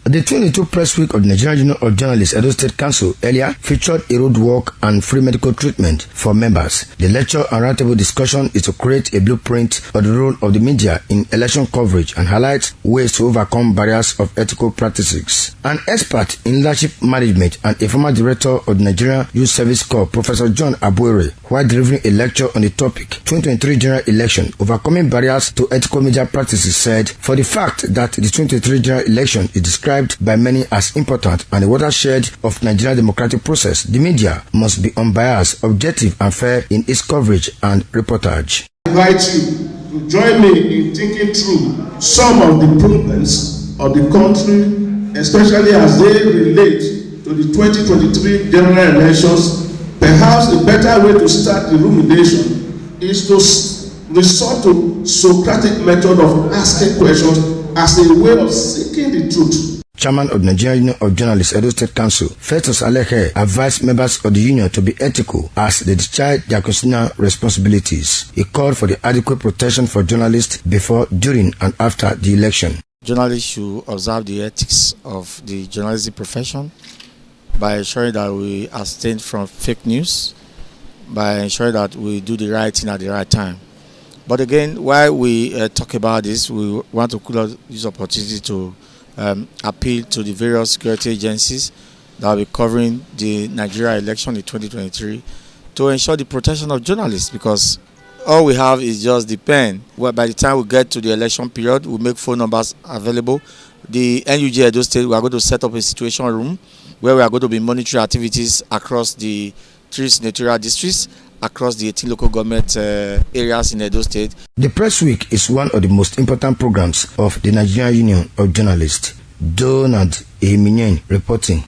The 2022 Press Week of the Nigerian Union of Journalists Edo State Council earlier featured a road walk and free medical treatment for members. The lecture and roundtable discussion is to create a blueprint of the role of the media in election coverage and highlight ways to overcome barriers of ethical practices. An expert in leadership management and a former director of the Nigerian Youth Service Corps, Professor John Abuere, while delivering a lecture on the topic 2023 general election, overcoming barriers to ethical media practices, said, "For the fact that the 2023 general election is described by many as important and a watershed of Nigerian democratic process, the media must be unbiased, objective and fair in its coverage and reportage." I invite you to join me in thinking through some of the problems of the country, especially as they relate to the 2023 general elections. Perhaps a better way to start the rumination is to resort to Socratic method of asking questions as a way of seeking the truth. Chairman of the Nigerian Union of Journalists Edo State Council, Festus Alehe, advised members of the union to be ethical as they discharge their constitutional responsibilities. He called for the adequate protection for journalists before, during and after the election. Journalists should observe the ethics of the journalism profession by ensuring that we abstain from fake news, by ensuring that we do the right thing at the right time. But again, while we talk about this, we want to use the opportunity to appeal to the various security agencies that will be covering the Nigeria election in 2023 to ensure the protection of journalists, because all we have is just the pen. Well, by the time we get to the election period, we make phone numbers available. The NUJ Edo State, we are going to set up a situation room where we are going to be monitoring activities across the 3 senatorial districts, across the 18 local government areas in Edo State. The Press Week is one of the most important programs of the Nigerian Union of Journalists. Donald Eminyen reporting.